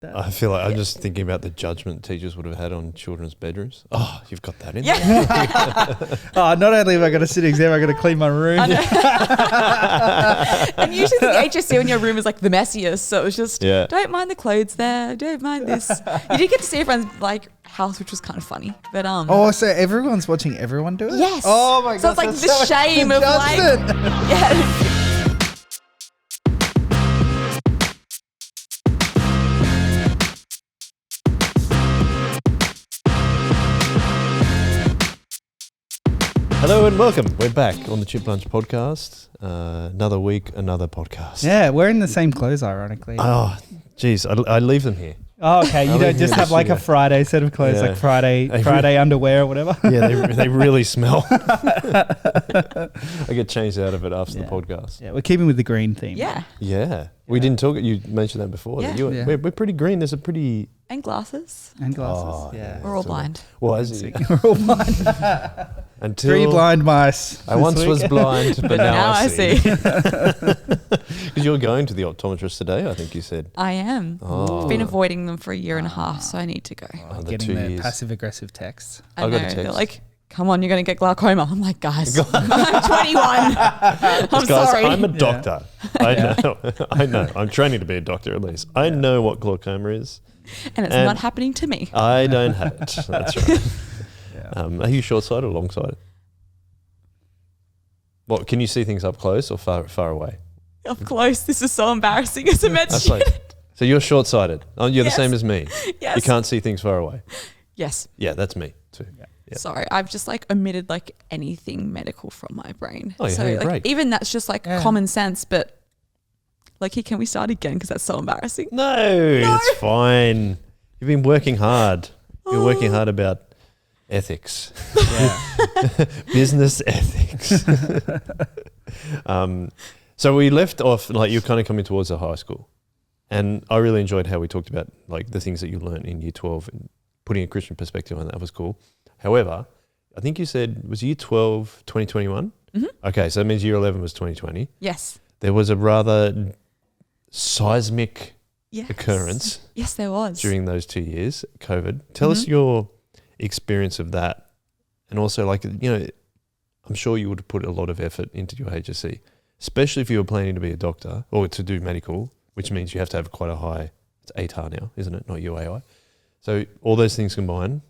I feel like I'm just thinking about the judgment teachers would have had on children's bedrooms. Oh, you've got that in there. Not only have I got a sit exam, I got to clean my room. And usually the HSC in your room is like the messiest. So it was just, don't mind the clothes there. Don't mind this. You did get to see everyone's like house, which was kind of funny. But so everyone's watching everyone do it? Yes. Oh my God. So it's like the shame of like, yeah. Hello and welcome. We're back on the Chip Lunch podcast. Another week, another podcast. Yeah, we're in the same clothes, ironically. Oh, geez, I leave them here. Oh, okay. You don't just have like a Friday set of clothes, like Friday underwear or whatever. Yeah, they really smell. I get changed out of it after the podcast. Yeah, we're keeping with the green theme. Yeah. We didn't talk. You mentioned that before. Yeah. That we're pretty green. There's a pretty And glasses. Oh, We're all blind. Well, we're all blind. Until 3 blind mice. I once was blind, but now I see. Because you're going to the optometrist today, I think you said. I am. Oh. I've been avoiding them for a year and a half, so I need to go. Getting the passive-aggressive texts. I know. They're like, come on, you're going to get glaucoma. I'm like, guys, I'm 21. I'm sorry. I'm a doctor. Yeah. I know. I'm training to be a doctor at least. I know what glaucoma is. And it's not happening to me. I don't have it. That's right. Are you short-sighted or long-sighted? What, can you see things up close or far away? Up close. This is so embarrassing as a med student. So you're short-sighted. Oh, you're the same as me. Yes. You can't see things far away. Yes. Yeah, that's me too. Yeah. Sorry, I've just like omitted like anything medical from my brain. Oh, so like, great. even that's just like common sense, but like, can we start again? Because that's so embarrassing. No, it's fine. You've been working hard. You're working hard about ethics. Business ethics. So we left off, like you're kind of coming towards the high school. And I really enjoyed how we talked about like the things that you learned in year 12 and putting a Christian perspective on that was cool. However, I think you said, was year 12 2021? Mm-hmm. Okay, so that means year 11 was 2020. Yes. There was a rather seismic occurrence. Yes, there was. During those 2 years, COVID. Tell us your experience of that. And also, like, you know, I'm sure you would have put a lot of effort into your HSC, especially if you were planning to be a doctor or to do medical, which means you have to have quite a high, it's ATAR now, isn't it? Not UAI. So all those things combined,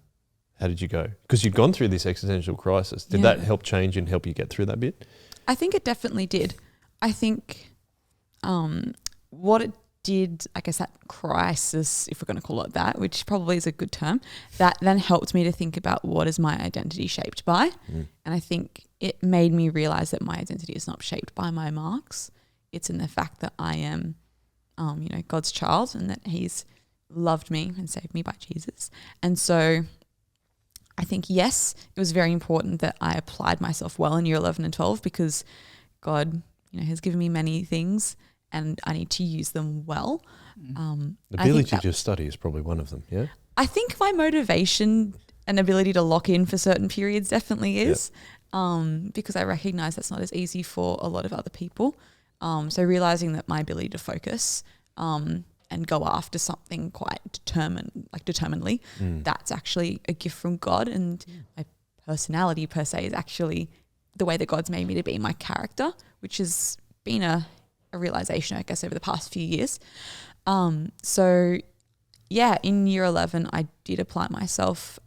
how did you go? Because you've gone through this existential crisis. Did that help change and help you get through that bit? I think it definitely did. I think what it did, I guess that crisis, if we're going to call it that, which probably is a good term, that then helped me to think about what is my identity shaped by. And I think it made me realize that my identity is not shaped by my marks. It's in the fact that I am, God's child and that he's loved me and saved me by Jesus. And so I think, yes, it was very important that I applied myself well in year 11 and 12 because God, has given me many things and I need to use them well. The ability to just study is probably one of them, yeah? I think my motivation and ability to lock in for certain periods definitely is because I recognize that's not as easy for a lot of other people. So realizing that my ability to focus and go after something quite determinedly, that's actually a gift from God. And my personality per se is actually the way that God's made me to be, my character, which has been a realization, I guess, over the past few years. So yeah, in year 11, I did apply myself.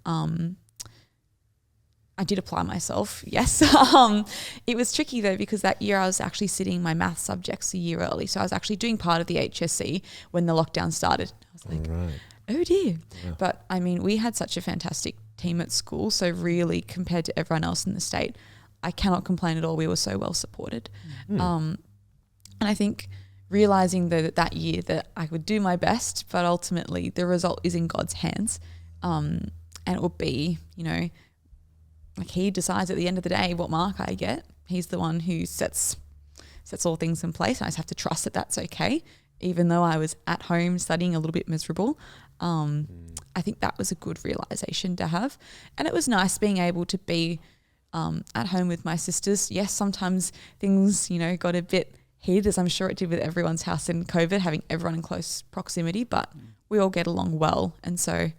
Yes. It was tricky though, because that year I was actually sitting my math subjects a year early. So I was actually doing part of the HSC when the lockdown started. I was like, oh dear. Yeah. But I mean, we had such a fantastic team at school. So really compared to everyone else in the state, I cannot complain at all. We were so well supported. And I think realizing that year that I would do my best, but ultimately the result is in God's hands. And it will be, like he decides at the end of the day what mark I get. He's the one who sets all things in place. I just have to trust that that's okay. Even though I was at home studying a little bit miserable, I think that was a good realization to have. And it was nice being able to be at home with my sisters. Yes, sometimes things, got a bit heated, as I'm sure it did with everyone's house in COVID, having everyone in close proximity. But we all get along well. And so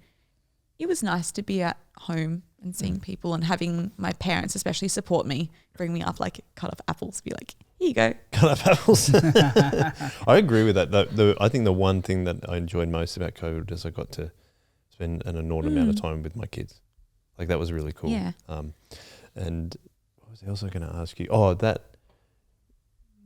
it was nice to be at home and seeing people and having my parents especially support me, bring me up, like cut off apples, be like, here you go. Cut off apples. I agree with that. I think the one thing that I enjoyed most about COVID is I got to spend an inordinate amount of time with my kids. Like that was really cool. Yeah. And what was else I going to ask you? Oh, that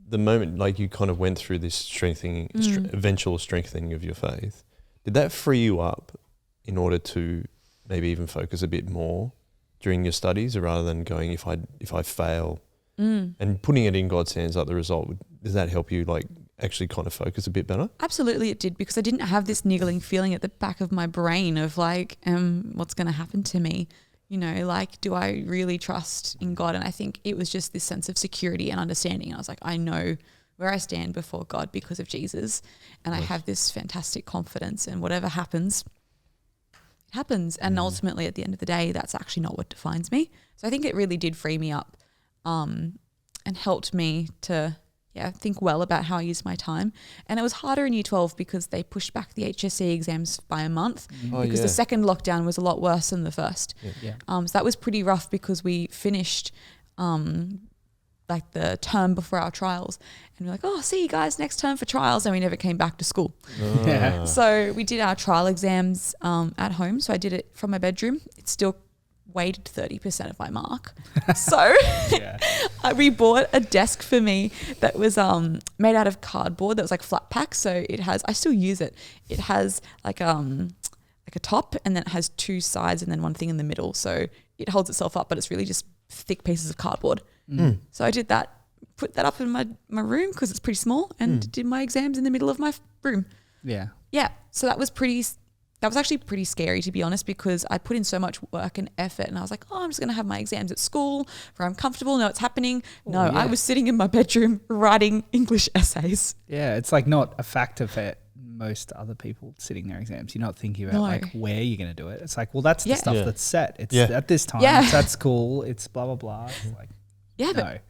the moment like you kind of went through this strengthening, eventual strengthening of your faith, did that free you up in order to maybe even focus a bit more during your studies, rather than going, if I fail, and putting it in God's hands, like the result, does that help you like actually kind of focus a bit better? Absolutely it did, because I didn't have this niggling feeling at the back of my brain of like, what's going to happen to me? You know, like, do I really trust in God? And I think it was just this sense of security and understanding. And I was like, I know where I stand before God because of Jesus. And I have this fantastic confidence, and whatever happens, it happens. And ultimately at the end of the day, that's actually not what defines me. So I think it really did free me up and helped me to think well about how I use my time. And it was harder in year 12 because they pushed back the HSC exams by a month because the second lockdown was a lot worse than the first. So that was pretty rough because we finished like the term before our trials, and we're like, oh, see you guys next term for trials, and we never came back to school. So we did our trial exams at home. So I did it from my bedroom. It's still weighted 30% of my mark. So we bought a desk for me that was made out of cardboard that was like flat pack. So it has, I still use it. It has like a top, and then it has two sides and then one thing in the middle. So it holds itself up, but it's really just thick pieces of cardboard. So I did that, put that up in my room because it's pretty small, and did my exams in the middle of my room. Yeah. So that was actually pretty scary, to be honest, because I put in so much work and effort, and I was like, oh, I'm just going to have my exams at school where I'm comfortable, know it's happening. I was sitting in my bedroom writing English essays. Yeah, it's like not a factor for most other people sitting their exams. You're not thinking about like where you're going to do it. It's like, well, that's the stuff that's set. It's at this time. It's at school. It's blah, blah, blah. It's like,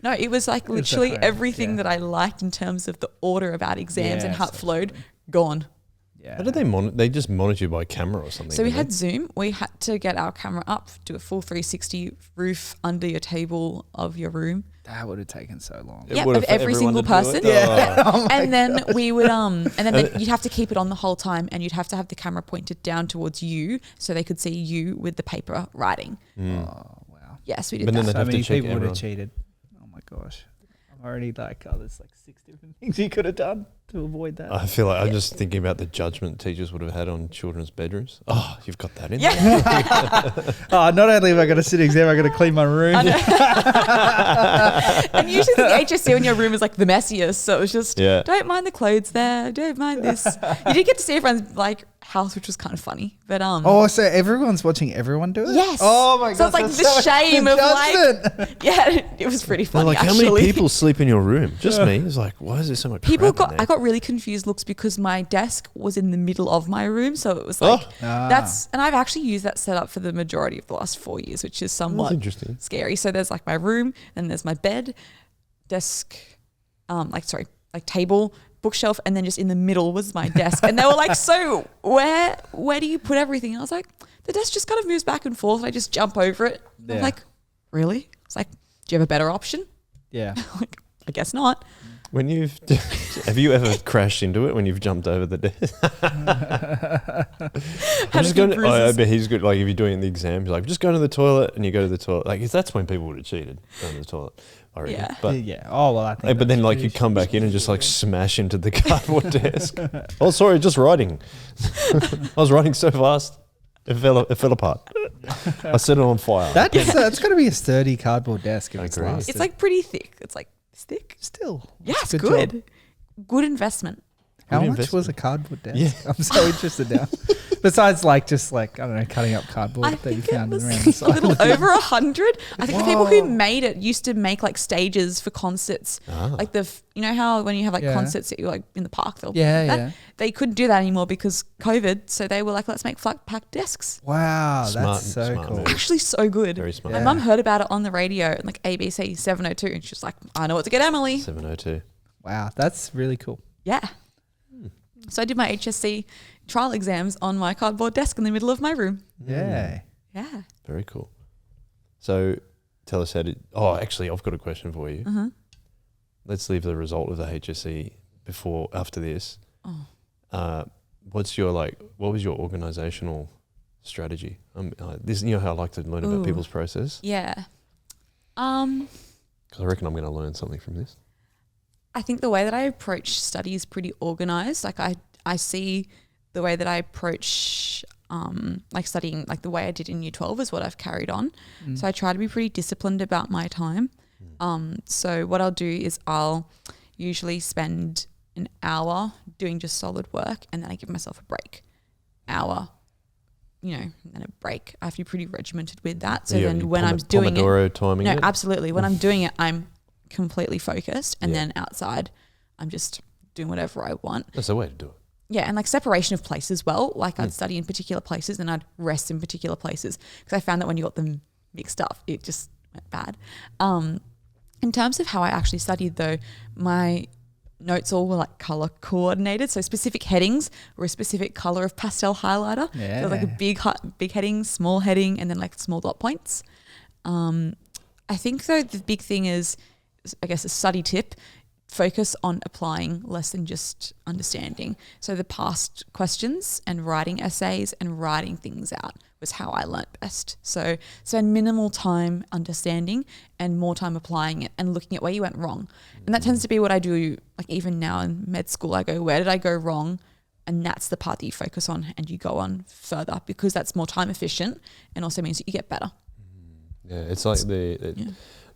no, it was like literally everything that I liked in terms of the order about exams and how it flowed, gone. Yeah. How did they monitor? They just monitor you by camera or something. So we had Zoom. We had to get our camera up, do a full 360 roof under your table of your room. That would have taken so long. Yeah, of every single person. And then we would and then you'd have to keep it on the whole time, and you'd have to have the camera pointed down towards you so they could see you with the paper writing. Oh wow. Yes, we did that. So many people would have cheated. Oh my gosh. I'm already like, there's like 6 different things you could have done to avoid that. I feel like I'm just thinking about the judgment teachers would have had on children's bedrooms. Oh, you've got that in there. Not only have I got a sitting exam, I got to clean my room. And usually the HSC in your room is like the messiest. So it was just, don't mind the clothes there. Don't mind this. You did get to see everyone's like house, which was kind of funny. But so everyone's watching everyone do it? Yes. Oh my god. So it's like the shame of like, it was pretty funny. Like, actually. how many people sleep in your room? Just me. It's like, why is there so much people crap in there? I got really confused looks because my desk was in the middle of my room, so it was like and I've actually used that setup for the majority of the last 4 years, which is somewhat scary. So there's like my room, and there's my bed, desk, table, bookshelf, and then just in the middle was my desk. And they were like, so where do you put everything? And I was like, the desk just kind of moves back and forth, and I just jump over it. I'm like, really? It's like, do you have a better option? Yeah. Like, I guess not. When have you ever crashed into it when you've jumped over the desk? I bet he's good. Like if you're doing the exam, you're like, just go to the toilet, and you go to the toilet. Like that's when people would have cheated, going to the toilet. I reckon. Yeah. But, Oh well, I think. But then like you come back in and just like smash into the cardboard desk. Oh, sorry, just writing. I was writing so fast, it fell apart. I set it on fire. That's got to be a sturdy cardboard desk. If it's lasted. It's like pretty thick. It's like thick. Still. Yeah, it's good. Job. Good investment. How much was a cardboard desk? Yeah. I'm so interested now. Besides I don't know, cutting up cardboard that you found around the side. A little over 100. I think the people who made it used to make like stages for concerts. Like you know how when you have like concerts that you like in the park, they couldn't do that anymore because COVID. So they were like, let's make flat pack desks. Wow, that's so cool. Move. Actually so good. Very smart. My mum heard about it on the radio, like ABC 702, and she's like, I know what to get Emily. 702. Wow, that's really cool. Yeah. So I did my HSC trial exams on my cardboard desk in the middle of my room. Yeah. Yeah. Very cool. So tell us actually, I've got a question for you. Uh-huh. Let's leave the result of the HSC after this. Oh. What was your organizational strategy? This, you know how I like to learn about people's process? Yeah. Because I reckon I'm going to learn something from this. I think the way that I approach study is pretty organized. Like I see the way that I approach like studying, like the way I did in year 12 is what I've carried on. So I try to be pretty disciplined about my time. So what I'll do is I'll usually spend an hour doing just solid work, and then I give myself a break. Hour, and then a break. I have to be pretty regimented with that. So then when I'm doing it, timing no, it? absolutely. When I'm doing it, I'm completely focused, and then outside, I'm just doing whatever I want. That's the way to do it. Yeah, and like separation of place as well. Like I'd study in particular places and I'd rest in particular places, because I found that when you got them mixed up, it just went bad. In terms of how I actually studied though, my notes all were like color coordinated. So specific headings were a specific color of pastel highlighter. Yeah. So like a big heading, small heading, and then like small dot points. I think though the big thing is, I guess, a study tip, focus on applying less than just understanding. So the past questions and writing essays and writing things out was how I learnt best. So spend minimal time understanding and more time applying it and looking at where you went wrong. And that tends to be what I do, like even now in med school, I go, where did I go wrong? And that's the part that you focus on and you go on further, because that's more time efficient and also means that you get better. Yeah, it's like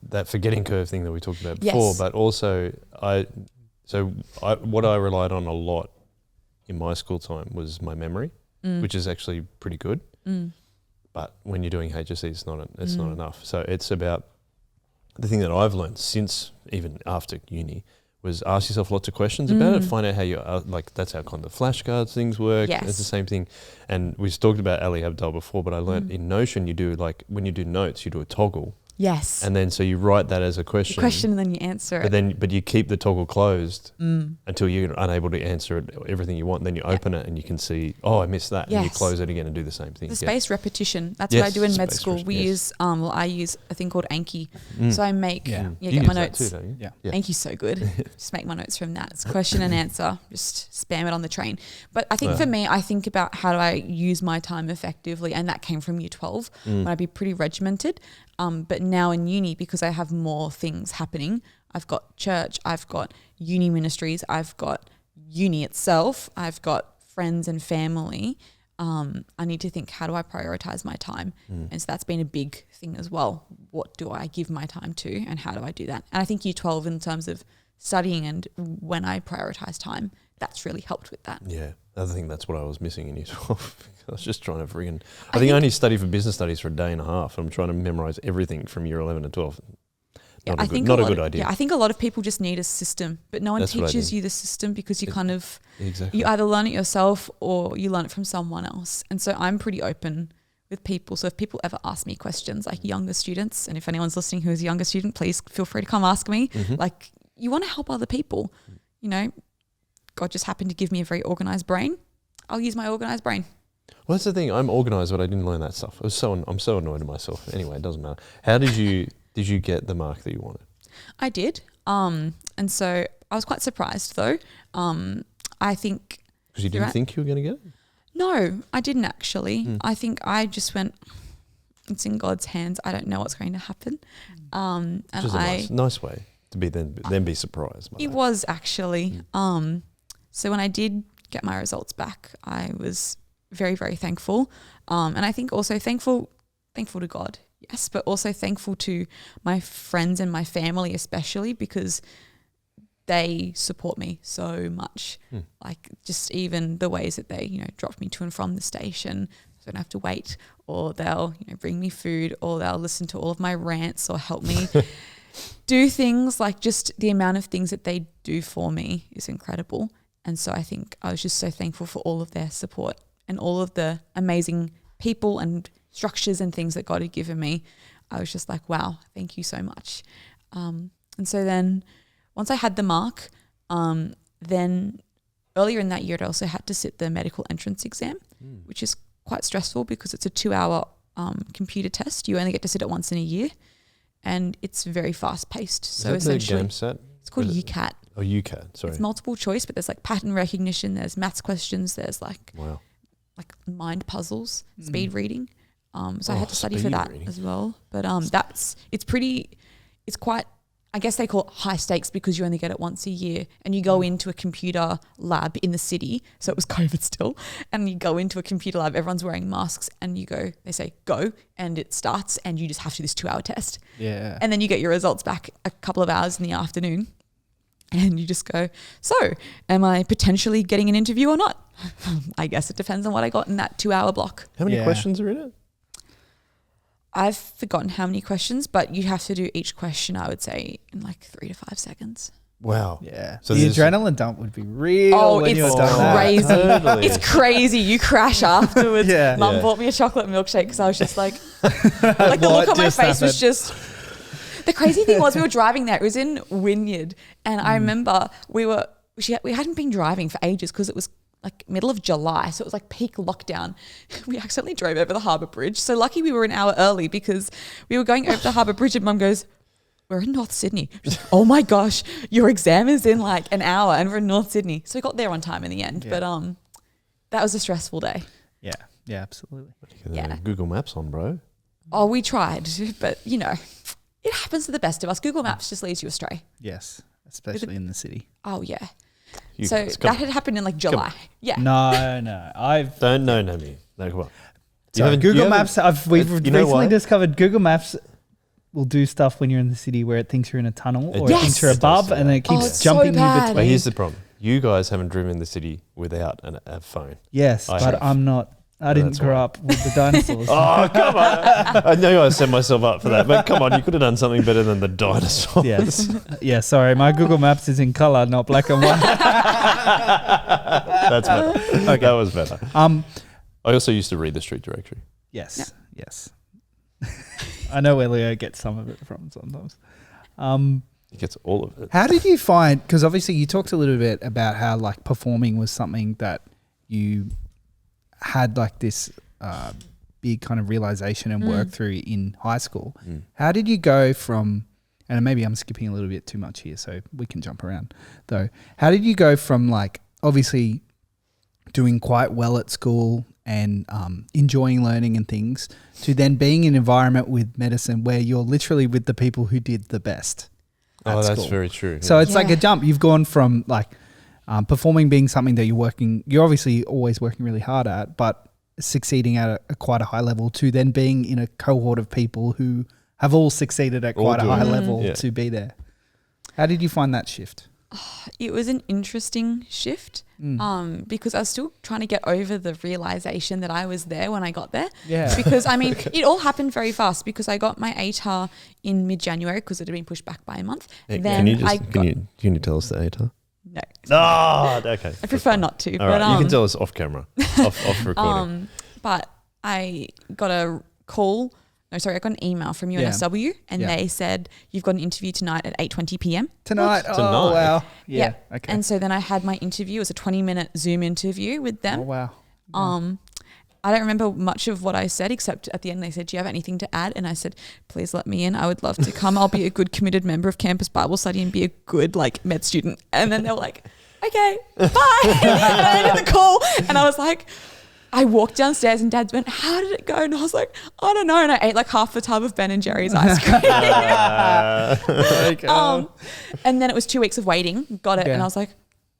that forgetting curve thing that we talked about before, but also what I relied on a lot in my school time was my memory, which is actually pretty good. But when you're doing HSC, it's not enough. So it's about the thing that I've learned since even after uni was ask yourself lots of questions about it, find out how you that's how kind of flashcards things work. Yes. It's the same thing. And we've talked about Ali Abdaal before, but I learned in Notion you do when you do notes, you do a toggle. Yes. And then so you write that as a question. And then you answer it. But you keep the toggle closed until you're unable to answer it, everything you want. Then you open it and you can see, I missed that. Yes. And you close it again and do the same thing. The spaced repetition. That's what I do in med school. We use, I use a thing called Anki. So I make, get my notes. Too, don't you? Yeah. Anki's so good. Just make my notes from that. It's question and answer. Just spam it on the train. But I think for me, I think about how do I use my time effectively. And that came from year 12 when I'd be pretty regimented. But now in uni, because I have more things happening, I've got church, I've got uni ministries, I've got uni itself, I've got friends and family. I need to think, how do I prioritize my time? And so that's been a big thing as well. What do I give my time to and how do I do that? And I think year 12 in terms of studying and when I prioritize time, that's really helped with that. Yeah. I think that's what I was missing in year 12. I was just trying to I think I only studied for business studies for a day and a half. I'm trying to memorize everything from year 11 to 12. Not a good idea. Yeah, I think a lot of people just need a system, but no one teaches you the system because you you either learn it yourself or you learn it from someone else. And so I'm pretty open with people. So if people ever ask me questions, like younger students, and if anyone's listening who is a younger student, please feel free to come ask me. Like, you want to help other people, God just happened to give me a very organized brain. I'll use my organized brain. Well, that's the thing. I'm organized, but I didn't learn that stuff. I'm so annoyed at myself. Anyway, it doesn't matter. How did you get the mark that you wanted? I did. And so I was quite surprised though. I think because you didn't think you were going to get it? No, I didn't actually. I think I just went, it's in God's hands. I don't know what's going to happen. And which is a nice way to be then be surprised. It was actually. So when I did get my results back, I was very, very thankful. And I think also thankful to God, yes, but also thankful to my friends and my family especially, because they support me so much. Like just even the ways that they, drop me to and from the station so I don't have to wait, or they'll, bring me food, or they'll listen to all of my rants or help me do things. Like just the amount of things that they do for me is incredible. And so I think I was just so thankful for all of their support and all of the amazing people and structures and things that God had given me. I was just like, wow, thank you so much. And so then once I had the mark, then earlier in that year, I also had to sit the medical entrance exam, which is quite stressful because it's a 2-hour computer test. You only get to sit it once in a year, and it's very fast paced. So essentially, the game set? It's called UCAT. Oh, UCAT. Sorry. It's multiple choice, but there's like pattern recognition. There's maths questions. There's like mind puzzles, speed reading. So I had to study for that as well. But it's quite, I guess they call it high stakes because you only get it once a year, and you go into a computer lab in the city. So it was COVID still. And you go into a computer lab, everyone's wearing masks, and they say go, and it starts, and you just have to do this 2-hour test. Yeah. And then you get your results back a couple of hours in the afternoon. And you just go, so am I potentially getting an interview or not? I guess it depends on what I got in that 2-hour block. How many questions are in it? I've forgotten how many questions, but you have to do each question, I would say, in like 3 to 5 seconds. Wow. Yeah. So the adrenaline dump would be real when you're done crazy. that. Totally. It's crazy. You crash afterwards. Mum bought me a chocolate milkshake because I was just like the look on my face was just... The crazy thing was we were driving there. It was in Wynyard, and I remember we hadn't been driving for ages because it was like middle of July, so it was like peak lockdown. We accidentally drove over the Harbour Bridge. So lucky we were an hour early because we were going over the Harbour Bridge, and Mum goes, "We're in North Sydney." Like, oh my gosh, your exam is in like an hour, and we're in North Sydney. So we got there on time in the end, but that was a stressful day. Yeah, absolutely. Google Maps on, bro. Oh, we tried, but it happens to the best of us. Google Maps just leads you astray. Yes, especially in the city. Oh, yeah. So that had happened in like July. Yeah. No. Don't know me. No, come on. So Google Maps, we've recently discovered Google Maps will do stuff when you're in the city where it thinks you're in a tunnel or it thinks you're above, and then it keeps jumping in between. But here's the problem. You guys haven't driven in the city without a phone. Yes, but I'm not. I didn't grow up with the dinosaurs. Oh, come on. I know I set myself up for that, but come on, you could have done something better than the dinosaurs. Yes. Yeah, sorry. My Google Maps is in color, not black and white. That's better. Okay. That was better. I also used to read the street directory. Yes. I know where Leo gets some of it from sometimes. He gets all of it. How did you find, because obviously you talked a little bit about how like performing was something that you had like this big kind of realization and work through in high school. How did you go from, and maybe I'm skipping a little bit too much here, so we can jump around though. How did you go from like obviously doing quite well at school and enjoying learning and things to then being in an environment with medicine where you're literally with the people who did the best at that's school? very true. So it's like a jump. You've gone from like performing being something that you're obviously always working really hard at, but succeeding at quite a high level, to then being in a cohort of people who have all succeeded at quite a high level to be there. How did you find that shift? It was an interesting shift because I was still trying to get over the realization that I was there when I got there. Yeah. Because I mean, it all happened very fast because I got my ATAR in mid-January because it had been pushed back by a month. Hey, then can you tell us the ATAR? No. Oh, okay. I prefer not to. All right, you can tell us off camera, off recording. But I got I got an email from UNSW and they said, you've got an interview tonight at 8:20 p.m. Tonight? Oh, wow. Yeah. Okay. And so then I had my interview. It was a 20-minute Zoom interview with them. Oh, wow. Yeah. I don't remember much of what I said, except at the end they said, do you have anything to add? And I said, please let me in. I would love to come. I'll be a good committed member of Campus Bible Study and be a good med student. And then they were like, okay, bye. And I ended the call and I was like, I walked downstairs and Dad went, how did it go? And I was like, I don't know. And I ate like half the tub of Ben and Jerry's ice cream. And then it was 2 weeks of waiting, got it. And I was like,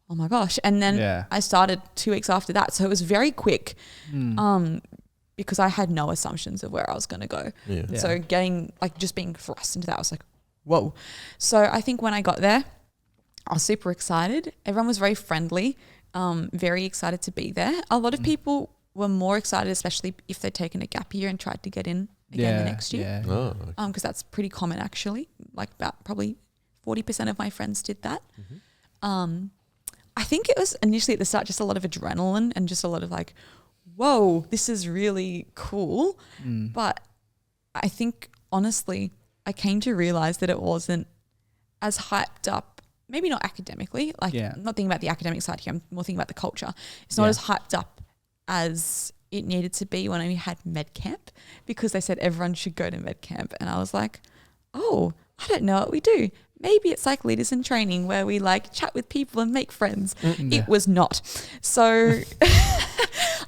oh my gosh. And then I started 2 weeks after that. So it was very quick because I had no assumptions of where I was going to go. Yeah. So just being thrust into that, I was like, whoa. So I think when I got there, I was super excited. Everyone was very friendly, very excited to be there. A lot of people were more excited, especially if they'd taken a gap year and tried to get in again the next year. Yeah. Because that's pretty common actually. Like about probably 40% of my friends did that. I think it was initially at the start just a lot of adrenaline and just a lot of like, whoa, this is really cool. But I think honestly, I came to realize that it wasn't as hyped up maybe not academically, like I'm not thinking about the academic side here, I'm more thinking about the culture. It's not as hyped up as it needed to be when we had med camp, because they said everyone should go to med camp. And I was like, oh, I don't know what we do. Maybe it's like leaders in training where we like chat with people and make friends. It was not. So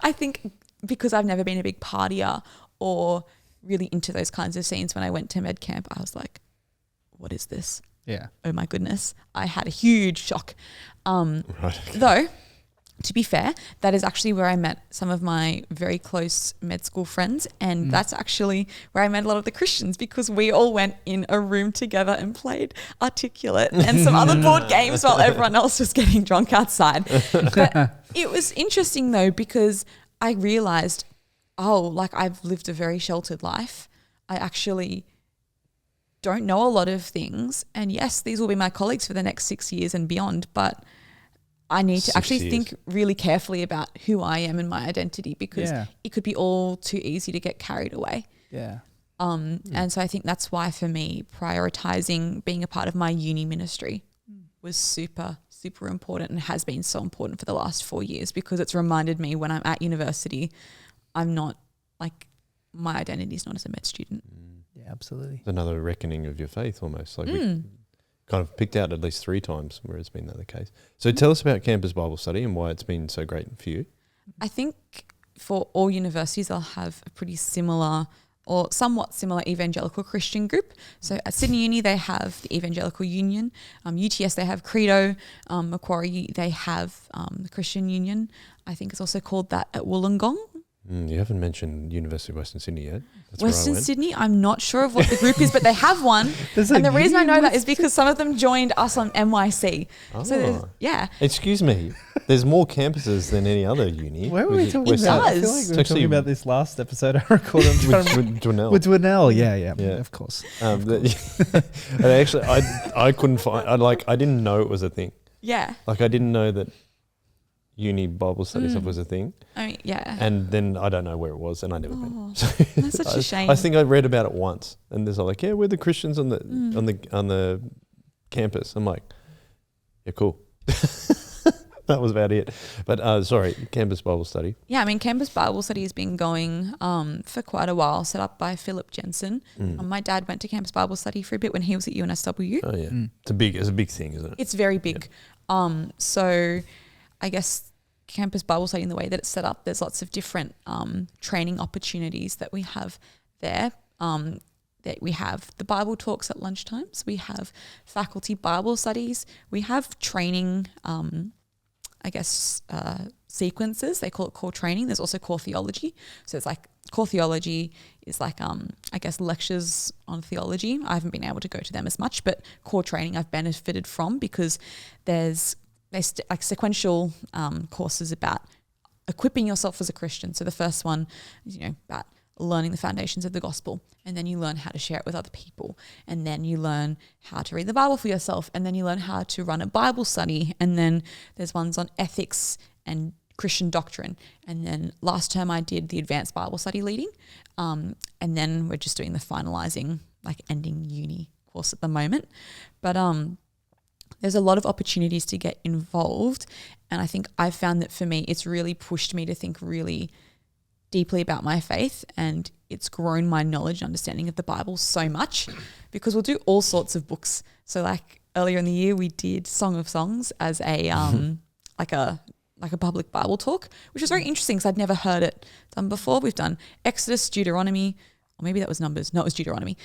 I think because I've never been a big partier or really into those kinds of scenes, when I went to med camp, I was like, what is this? Yeah. Oh my goodness. I had a huge shock. Right. Okay. Though, to be fair, that is actually where I met some of my very close med school friends. And that's actually where I met a lot of the Christians, because we all went in a room together and played Articulate and some other board games while everyone else was getting drunk outside. But it was interesting though, because I realized, like I've lived a very sheltered life. I actually don't know a lot of things. And yes, these will be my colleagues for the next 6 years and beyond, but I need to actually think really carefully about who I am and my identity, because it could be all too easy to get carried away. Yeah. And so I think that's why for me, prioritizing being a part of my uni ministry was super, super important, and has been so important for the last 4 years, because it's reminded me when I'm at university, I'm not like, my identity is not as a med student. Yeah, absolutely. It's another reckoning of your faith almost. Like we kind of picked out at least 3 times where it's been that the case. So tell us about Campus Bible Study and why it's been so great for you. I think for all universities, they'll have a pretty similar or somewhat similar evangelical Christian group. So at Sydney Uni, they have the Evangelical Union. UTS, they have Credo. Macquarie, they have the Christian Union. I think it's also called that at Wollongong. You haven't mentioned University of Western Sydney yet. That's Western Sydney, I'm not sure of what the group is, but they have one. And the reason I know that is because some of them joined us on NYC. Oh. So Excuse me, there's more campuses than any other uni. Where were we talking Western- about? I Does. feel like we were It's talking actually- about this last episode I recorded. with Dwinell. With Dwinell, yeah, Yeah. of course. And actually, I couldn't find. I didn't know it was a thing. Yeah. Like I didn't know that uni Bible study stuff was a thing. I mean, yeah. And then I don't know where it was, and I never been. So That's such a shame. I think I read about it once, and there's like, we're the Christians on the campus. I'm like, yeah, cool. That was about it. But sorry, Campus Bible Study. Yeah, I mean, Campus Bible Study has been going for quite a while, set up by Philip Jensen. My dad went to Campus Bible Study for a bit when he was at UNSW. Oh yeah, it's a big thing, isn't it? It's very big. Yep. So I guess Campus Bible Study, in the way that it's set up, there's lots of different training opportunities that we have there. That we have the Bible talks at lunchtimes. We have faculty Bible studies. We have training, sequences. They call it core training. There's also core theology. So it's like core theology is like, lectures on theology. I haven't been able to go to them as much, but core training I've benefited from, because there's sequential courses about equipping yourself as a Christian. So the first one is, about learning the foundations of the gospel, and then you learn how to share it with other people, and then you learn how to read the Bible for yourself, and then you learn how to run a Bible study, and then there's ones on ethics and Christian doctrine, and then last term I did the advanced Bible study leading, and then we're just doing the finalizing, like ending uni course at the moment. But there's a lot of opportunities to get involved, and I think I've found that for me it's really pushed me to think really deeply about my faith, and it's grown my knowledge and understanding of the Bible so much, because we'll do all sorts of books. So like earlier in the year we did Song of Songs as a like a public Bible talk, which was very interesting because I'd never heard it done before. We've done Exodus, Deuteronomy, or maybe that was Numbers. No, it was Deuteronomy.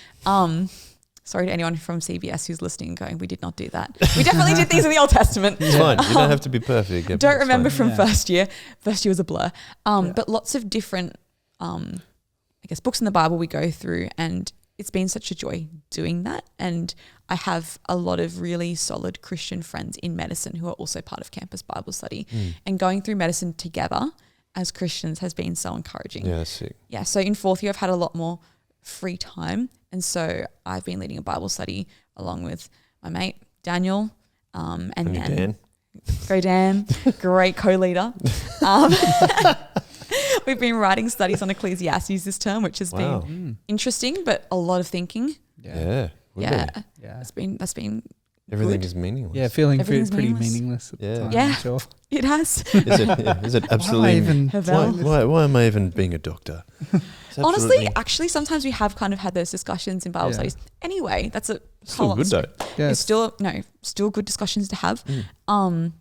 Sorry to anyone from CBS who's listening and going, we did not do that. We definitely did these in the Old Testament. It's fine. You don't have to be perfect. Yep, Don't it's remember fine. from first year. First year was a blur. But lots of different, books in the Bible we go through, and it's been such a joy doing that. And I have a lot of really solid Christian friends in medicine who are also part of Campus Bible Study. And going through medicine together as Christians has been so encouraging. Yeah, that's sick. Yeah, so in fourth year I've had a lot more free time, and so I've been leading a Bible study along with my mate Daniel, and then Dan. go Dan, great co-leader. We've been writing studies on Ecclesiastes this term, which has been interesting, but a lot of thinking. Yeah. Yeah, Yeah. that's been Everything good. is meaningless. Yeah, feeling Everything's pretty meaningless. meaningless at the time. Yeah. I'm sure. It has. Is it absolutely? Havel? Why am I even being a doctor? It's Honestly, absolutely- actually, sometimes we have kind of had those discussions in Bible Yeah. studies. Anyway, that's a still whole good other though. story. Yeah, It's still good discussions to have. Mm.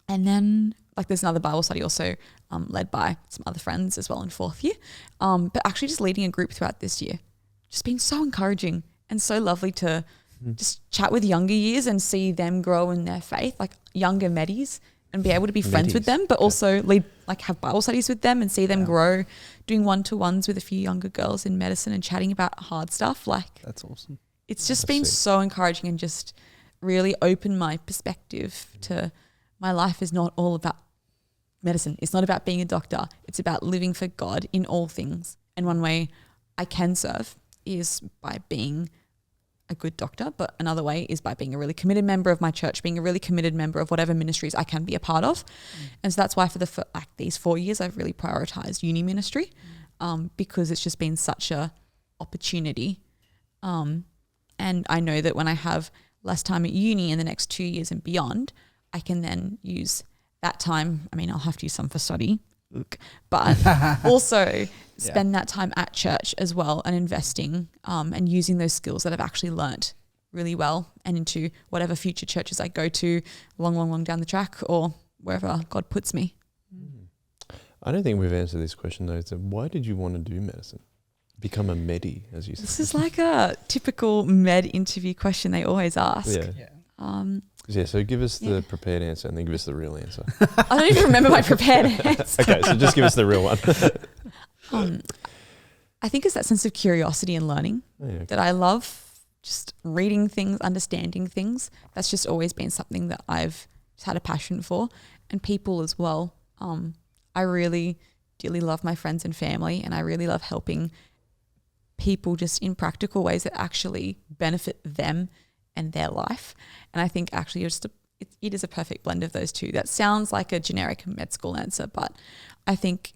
And then like there's another Bible study also led by some other friends as well in 4th year. But actually just leading a group throughout this year, just been so encouraging and so lovely to just chat with younger years and see them grow in their faith, like younger medis, and be able to be friends with Medis, them, but okay. also have Bible studies with them and see them grow, doing 1-to-1s with a few younger girls in medicine and chatting about hard stuff. Like that's awesome. it's just That's been sick. so encouraging and just really opened my perspective to my life is not all about medicine. It's not about being a doctor. It's about living for God in all things. And one way I can serve is by being a good doctor, but another way is by being a really committed member of my church, being a really committed member of whatever ministries I can be a part of. And so that's why for these 4 years, I've really prioritized uni ministry because it's just been such a opportunity. And I know that when I have less time at uni in the next 2 years and beyond, I can then use that time. I mean, I'll have to use some for study, but also spend that time at church as well and investing and using those skills that I've actually learnt really well and into whatever future churches I go to long down the track or wherever God puts me. I don't think we've answered this question though. So why did you want to do medicine? Become a medi, as you said. This is like a typical med interview question they always ask. Yeah. So give us the prepared answer and then give us the real answer. I don't even remember my prepared answer. Okay, so just give us the real one. I think it's that sense of curiosity and learning that I love, just reading things, understanding things. That's just always been something that I've just had a passion for, and people as well. I really dearly love my friends and family, and I really love helping people just in practical ways that actually benefit them and their life. And I think actually it is a perfect blend of those two. That sounds like a generic med school answer, but I think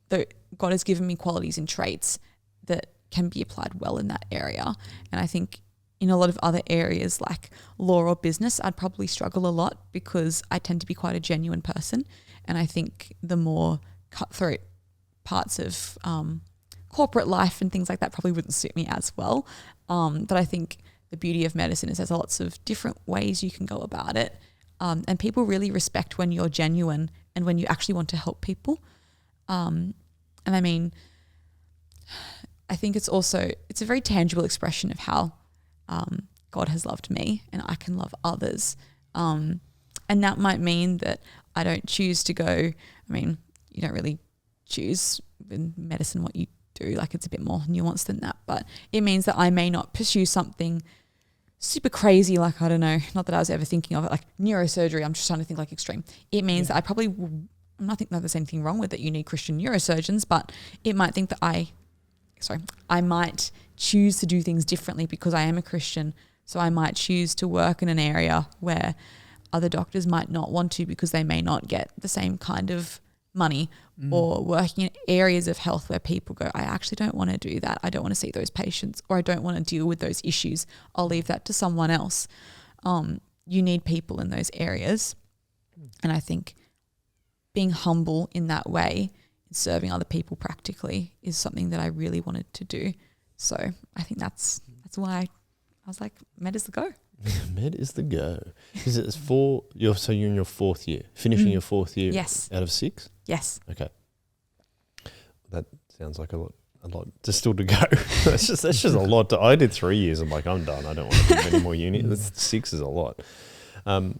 that God has given me qualities and traits that can be applied well in that area. And I think in a lot of other areas like law or business, I'd probably struggle a lot because I tend to be quite a genuine person. And I think the more cutthroat parts of corporate life and things like that probably wouldn't suit me as well. But I think the beauty of medicine is there's lots of different ways you can go about it. And people really respect when you're genuine and when you actually want to help people. And I mean, I think it's a very tangible expression of how God has loved me and I can love others. And that might mean that I don't choose to go, I mean, you don't really choose in medicine what you do, like it's a bit more nuanced than that, but it means that I may not pursue something super crazy, like, I don't know, not that I was ever thinking of it, like neurosurgery. I'm just trying to think like extreme. It means that I probably, I'm not thinking that there's anything wrong with it. You need Christian neurosurgeons, but it might think that I might choose to do things differently because I am a Christian. So I might choose to work in an area where other doctors might not want to because they may not get the same kind of money, or working in areas of health where people go, I actually don't want to do that. I don't want to see those patients, or I don't want to deal with those issues. I'll leave that to someone else. You need people in those areas. And I think being humble in that way, serving other people practically, is something that I really wanted to do. So I think that's why I was like, med is the go. Med is the go. Is it so you're in your 4th year, finishing your 4th year Yes. out of 6? Yes. Okay. That sounds like a lot just still to go. that's just a lot. I did 3 years. I'm like, I'm done. I don't want to do any more uni. 6 is a lot. I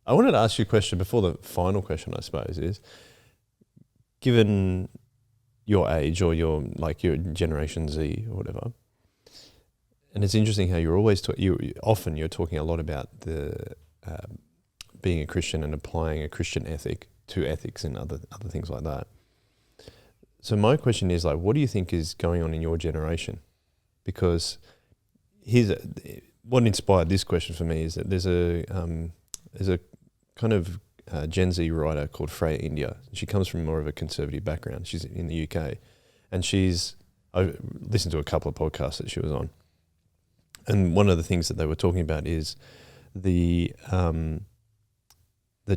wanted to ask you a question before the final question, I suppose, is given your age or your Generation Z or whatever, and it's interesting how you're always you're talking a lot about the being a Christian and applying a Christian ethic to ethics and other things like that. So my question is, like, what do you think is going on in your generation? Because what inspired this question for me is that there's a kind of Gen Z writer called Freya India. She comes from more of a conservative background. She's in the UK, and I listened to a couple of podcasts that she was on. And one of the things that they were talking about is the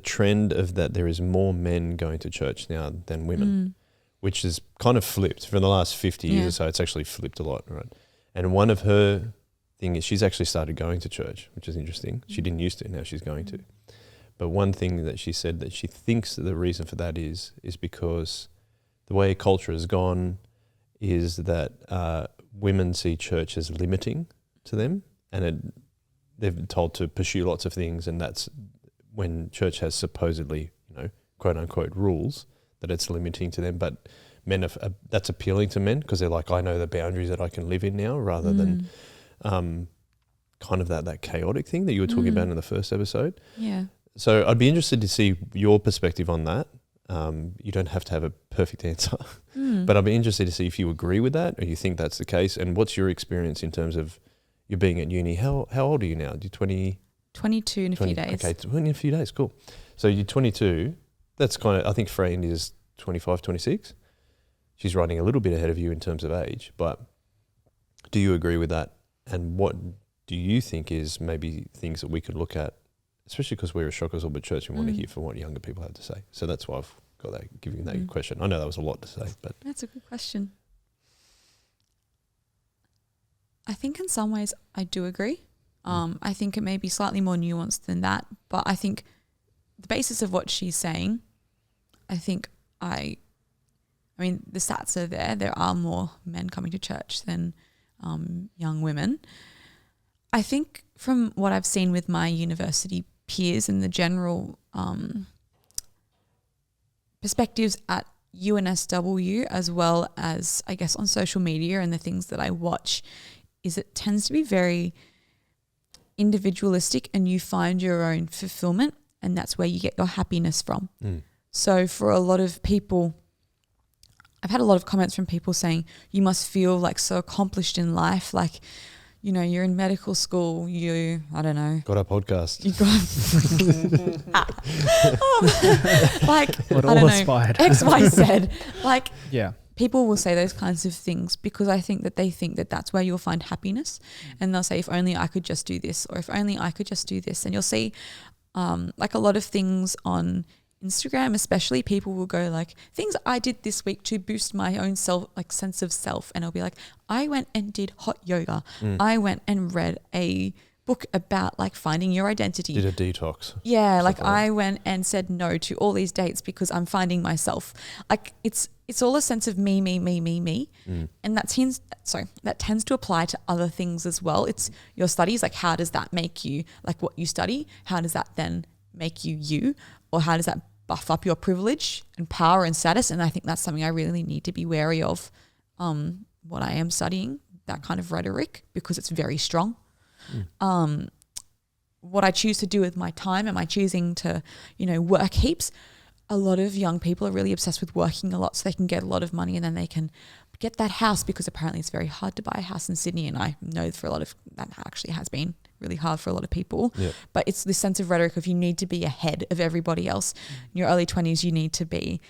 trend of that there is more men going to church now than women, which is kind of flipped for the last 50 years or so. It's actually flipped a lot, right? And one of her thing is she's actually started going to church, which is interesting. She didn't used to, now she's going to. But one thing that she said that she thinks that the reason for that is because the way culture has gone is that women see church as limiting to them, and they've been told to pursue lots of things, and that's when church has supposedly, quote unquote rules, that it's limiting to them. But men that's appealing to men because they're like, I know the boundaries that I can live in now, rather than kind of that chaotic thing that you were talking about in the first episode. Yeah. So I'd be interested to see your perspective on that. You don't have to have a perfect answer, but I'd be interested to see if you agree with that or you think that's the case. And what's your experience in terms of you being at uni? How old are you now? You're 22 in a few days. Okay, 20 in a few days, cool. So you're 22. That's kind of, I think Freyn is 25, 26. She's running a little bit ahead of you in terms of age, but do you agree with that? And what do you think is maybe things that we could look at, especially because we're a Shockers Orbit Church and want to hear from what younger people have to say? So that's why I've got that, giving that question. I know that was a lot to say, but that's a good question. I think in some ways I do agree. I think it may be slightly more nuanced than that, but I think the basis of what she's saying, I mean, the stats are there. There are more men coming to church than young women. I think from what I've seen with my university peers and the general perspectives at UNSW, as well as I guess on social media and the things that I watch, is it tends to be very individualistic, and you find your own fulfillment, and that's where you get your happiness from. So for a lot of people, I've had a lot of comments from people saying you must feel like so accomplished in life, like, you're in medical school, I don't know. Got our podcast. You got like, What I all don't know, aspired. X, Y, Z. Like, Yeah. people will say those kinds of things because I think that they think that that's where you'll find happiness. And they'll say, if only I could just do this, or if only I could just do this. And you'll see like a lot of things on Instagram, especially, people will go like, things I did this week to boost my own sense of self. And I'll be like, I went and did hot yoga. I went and read a book about like finding your identity. Did a detox. Yeah, like I went and said no to all these dates because I'm finding myself. Like it's all a sense of me. And that tends to apply to other things as well. It's your studies, like how does that make you, like what you study, how does that then make you, or how does that buff up your privilege and power and status? And I think that's something I really need to be wary of what I am studying, that kind of rhetoric, because it's very strong. What I choose to do with my time, am I choosing to, work heaps? A lot of young people are really obsessed with working a lot so they can get a lot of money, and then they can get that house, because apparently it's very hard to buy a house in Sydney. And I know for a lot of that actually has been really hard for a lot of people. Yeah. But it's this sense of rhetoric of you need to be ahead of everybody else. In your early 20s, you need to be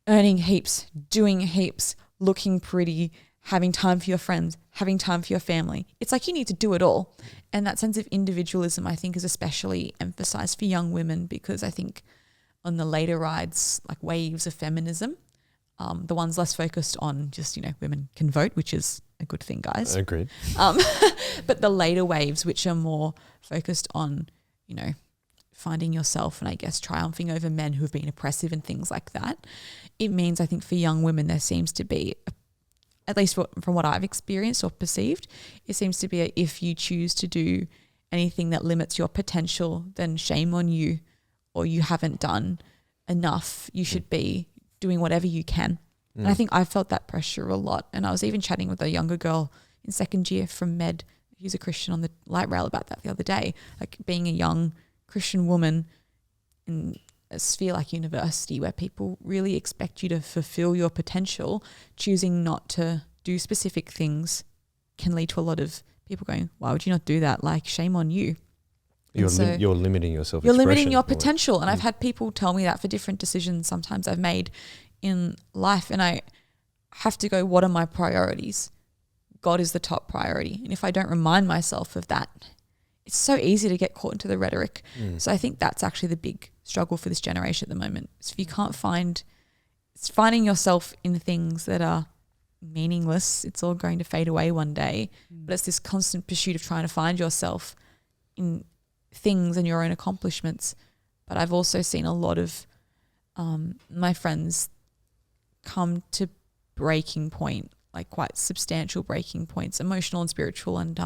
earning heaps, doing heaps, looking pretty, having time for your friends, having time for your family. It's like you need to do it all. And that sense of individualism, I think, is especially emphasized for young women, because I think on the later rides, like waves of feminism, the ones less focused on just, women can vote, which is a good thing, guys. Agreed. But the later waves, which are more focused on, finding yourself and I guess triumphing over men who have been oppressive and things like that, it means, I think, for young women, there seems to be, at least from what I've experienced or perceived, it seems to be if you choose to do anything that limits your potential, then shame on you, or you haven't done enough. You should be doing whatever you can. And I think I felt that pressure a lot. And I was even chatting with a younger girl in second year from Med, who's a Christian, on the light rail about that the other day, like being a young Christian woman in a sphere like university, where people really expect you to fulfill your potential. Choosing not to do specific things can lead to a lot of people going, why would you not do that? Like, shame on you. You're limiting yourself. You're limiting your potential. And I've had people tell me that for different decisions sometimes I've made in life, and I have to go, what are my priorities? God is the top priority. And if I don't remind myself of that, it's so easy to get caught into the rhetoric. So I think that's actually the big struggle for this generation at the moment. So if you can't it's finding yourself in things that are meaningless, it's all going to fade away one day. But it's this constant pursuit of trying to find yourself in things and your own accomplishments. But I've also seen a lot of my friends come to breaking point, like quite substantial breaking points, emotional and spiritual and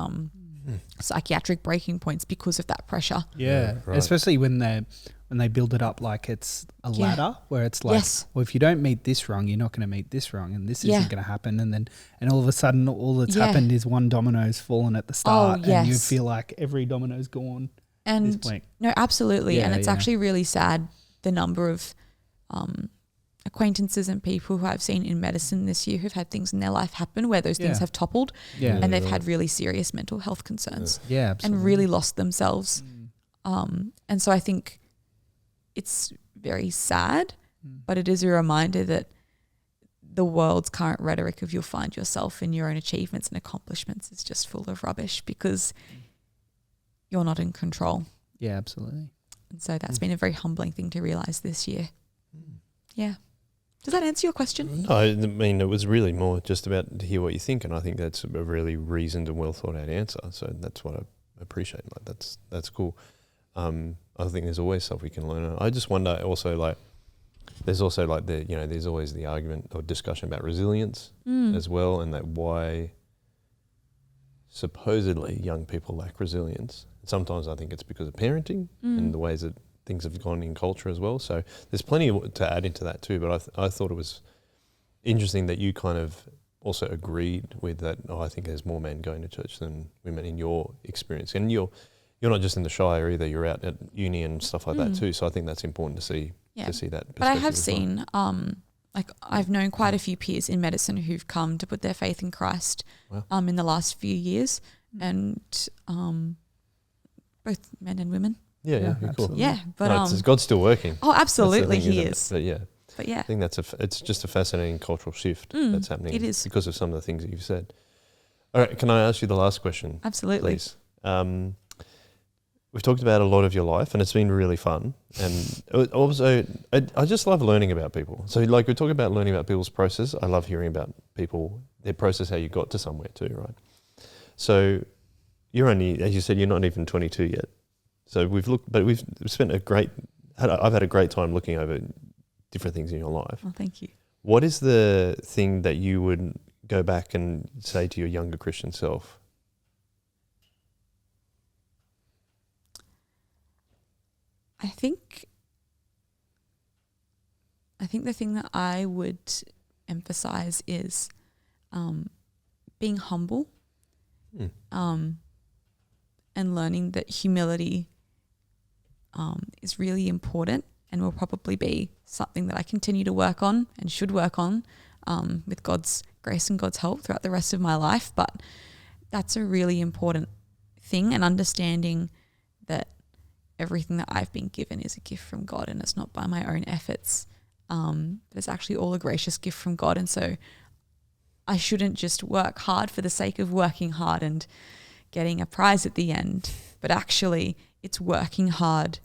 psychiatric breaking points because of that pressure. Yeah, right. Especially when they build it up like it's a ladder where it's like, well, if you don't meet this rung, you're not going to meet this rung, and this isn't going to happen. And all of a sudden, all that's happened is one domino's fallen at the start, and you feel like every domino's gone. And no, absolutely. And it's actually really sad, the number of acquaintances and people who I've seen in medicine this year who've had things in their life happen where those things have toppled and they've had really serious mental health concerns and really lost themselves. And so I think it's very sad, but it is a reminder that the world's current rhetoric of you'll find yourself in your own achievements and accomplishments is just full of rubbish because you're not in control. Yeah, absolutely. And so that's been a very humbling thing to realize this year. Yeah. Does that answer your question? No, I mean, it was really more just about to hear what you think, and I think that's a really reasoned and well thought out answer. So that's what I appreciate. Like that's cool. I think there's always stuff we can learn. I just wonder also, like, there's also like there's always the argument or discussion about resilience as well, and that why supposedly young people lack resilience. Sometimes I think it's because of parenting and the ways that things have gone in culture as well. So there's plenty to add into that too. But I thought it was interesting that you kind of also agreed with that. Oh, I think there's more men going to church than women in your experience, and you're not just in the Shire either. You're out at uni and stuff like that too. So I think that's important to see that perspective. But I have seen like I've known quite a few peers in medicine who've come to put their faith in Christ in the last few years, and both men and women. Yeah, cool. Yeah, but God's still working. Oh, absolutely, He is. But I think it's just a fascinating cultural shift that's happening. It is because of some of the things that you've said. All right, can I ask you the last question? Absolutely. Please. We've talked about a lot of your life, and it's been really fun. And also, I just love learning about people. So, like, we talk about learning about people's process. I love hearing about people, their process, how you got to somewhere too, right? So, you're only, as you said, you're not even 22 yet. So we've spent I've had a great time looking over different things in your life. Oh, thank you. What is the thing that you would go back and say to your younger Christian self? I think the thing that I would emphasize is being humble and learning that humility is really important and will probably be something that I continue to work on and should work on with God's grace and God's help throughout the rest of my life. But that's a really important thing, and understanding that everything that I've been given is a gift from God, and it's not by my own efforts. It's actually all a gracious gift from God. And so I shouldn't just work hard for the sake of working hard and getting a prize at the end, but actually it's working hard,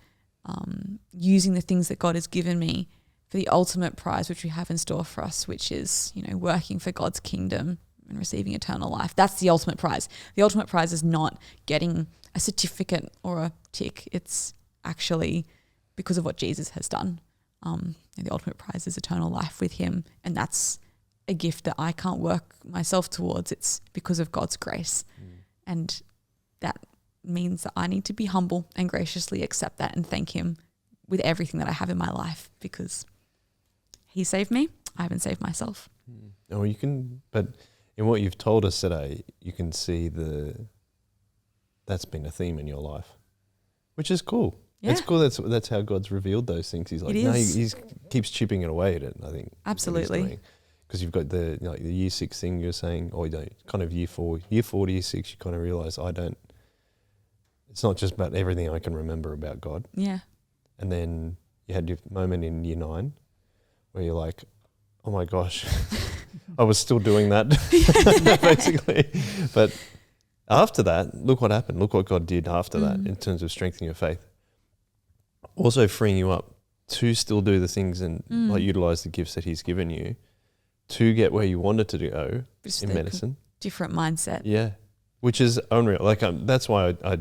using the things that God has given me for the ultimate prize, which we have in store for us, which is, working for God's kingdom and receiving eternal life. That's the ultimate prize. The ultimate prize is not getting a certificate or a tick. It's actually because of what Jesus has done. The ultimate prize is eternal life with Him, and that's a gift that I can't work myself towards. It's because of God's grace. And that means that I need to be humble and graciously accept that and thank Him with everything that I have in my life, because He saved me. I haven't saved myself. Oh, but in what you've told us today, you can see that's been a theme in your life, which is cool. Yeah. It's cool. That's how God's revealed those things. He's like, he keeps chipping it away at it. I think absolutely. Because you've got the year 6 thing you're saying, or you don't, kind of year 4 to year 6, you kind of realise it's not just about everything I can remember about God. Yeah. And then you had your moment in year 9 where you're like, oh my gosh, I was still doing that, basically. But after that, look what happened. Look what God did after that in terms of strengthening your faith. Also freeing you up to still do the things and like utilize the gifts that he's given you to get where you wanted to go Just in the medicine. Different mindset. Yeah, which is unreal. Like that's why I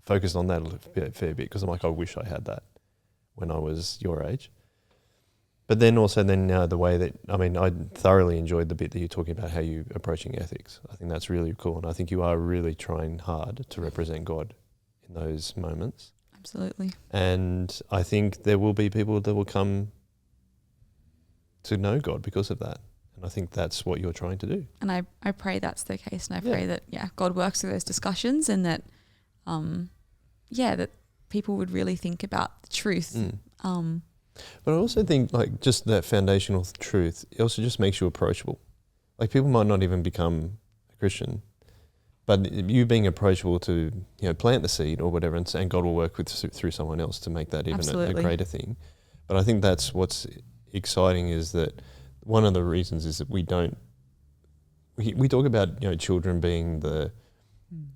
focused on that a fair bit, because I'm like, I wish I had that when I was your age. But then also the way that, I mean, I thoroughly enjoyed the bit that you're talking about how you're approaching ethics. I think that's really cool. And I think you are really trying hard to represent God in those moments. Absolutely. And I think there will be people that will come to know God because of that. And I think that's what you're trying to do. And I pray that's the case. And I pray that, God works through those discussions, and that, that people would really think about the truth. But I also think like just that foundational truth, it also just makes you approachable. Like people might not even become a Christian, but you being approachable to, plant the seed or whatever, and God will work through someone else to make that even a greater thing. But I think that's what's exciting, is that one of the reasons is that we talk about, children being the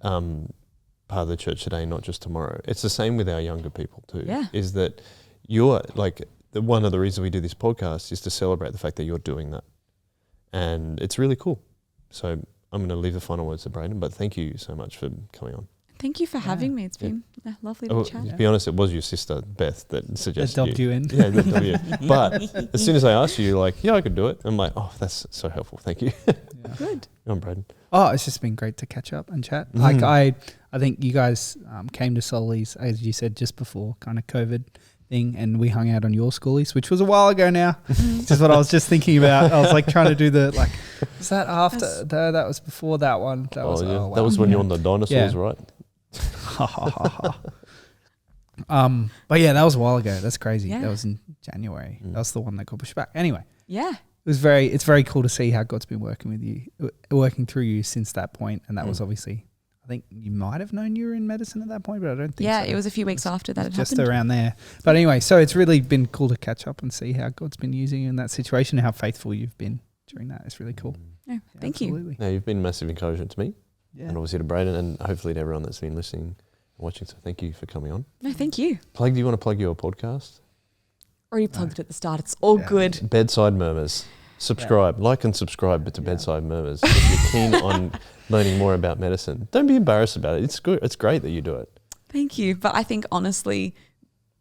part of the church today, not just tomorrow. It's the same with our younger people too. Yeah. Is that you're like, one of the reasons we do this podcast is to celebrate the fact that you're doing that. And it's really cool. So I'm going to leave the final words to Braden, but thank you so much for coming on. Thank you for having me. It's been lovely to chat. To be honest, it was your sister, Beth, that suggested That dubbed you in. Yeah, that dubbed you in. But as soon as I asked you, you're like, yeah, I could do it. I'm like, oh, that's so helpful. Thank you. Good. Go on, Braden. Oh, it's just been great to catch up and chat. Like I think you guys came to Soli's, as you said, just before kind of COVID thing, and we hung out on your schoolies, which was a while ago now. Just what I was just thinking about. I was like trying to do was that after? That was before that one. That was wow. That was when you're on the dinosaurs, right? But yeah, that was a while ago. That's crazy. Yeah. That was in January. That was the one that got pushed back. Anyway. Yeah. It's very cool to see how God's been working with you, working through you since that point. And that was obviously, I think you might have known you were in medicine at that point, but I don't think so. Yeah, it was a few weeks after that had just happened. around there. But anyway, so it's really been cool to catch up and see how God's been using you in that situation and how faithful you've been during that. It's really cool. Yeah, thank you. No, you've been a massive encouragement to me, and obviously to Braden, and hopefully to everyone that's been listening and watching. So thank you for coming on. No, thank you. Do you want to plug your podcast? Already plugged it at the start. It's all good. Bedside Murmurs. Subscribe, like and subscribe to Bedside Murmurs if you're keen on learning more about medicine. Don't be embarrassed about it. It's good. It's great that you do it. Thank you. But I think honestly,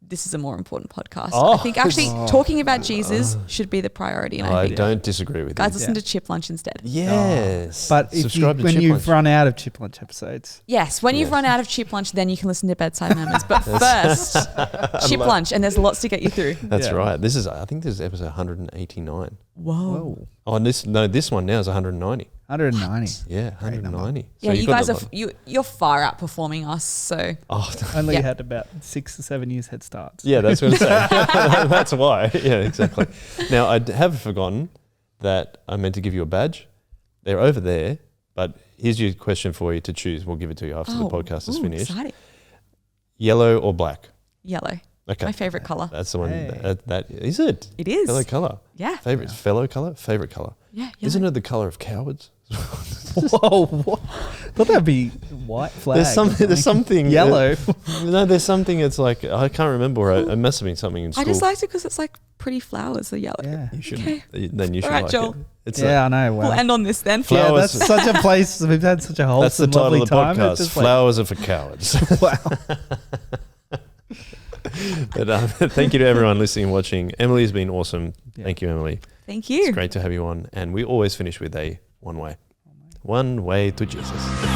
this is a more important podcast. I think actually talking about Jesus should be the priority. And I think don't disagree with you. guys listen to Chip Lunch instead. Yes. But when you've run out of Chip Lunch episodes. Yes, when you've run out of Chip Lunch, then you can listen to Bedside Murmurs. But first, Chip Lunch, and there's lots to get you through. That's right. I think this is episode 189. Whoa. Oh, and this one now is 190. 190. Yeah, 190. Yeah, you guys you're far outperforming us. So only had about 6 or 7 years head start. Yeah, that's what I'm saying. That's why. Yeah, exactly. Now I have forgotten that I meant to give you a badge. They're over there, but here's your question for you to choose. We'll give it to you after the podcast is finished. Exciting. Yellow or black? Yellow. Okay. My favorite color. That's the one. Hey. That is it. It is. Fellow color. Yeah. Fellow color. Favorite color. Yeah. Yellow. Isn't it the color of cowards? Whoa! What? Thought that'd be white flag. There's something yellow. No, there's something. It's like I can't remember. It must have been something in school. I just liked it because it's like pretty flowers are yellow. Yeah. You should. Okay. Then you should All right, like Joel. it. I know. Wow. We'll end on this then. Yeah, Flowers. that's such a place. We've had such a wholesome, That's the title lovely of the time. podcast. Flowers are for cowards. Wow. But thank you to everyone listening and watching. Emily's been awesome. Yeah. Thank you, Emily. Thank you. It's great to have you on. And we always finish with a one way. One way to Jesus.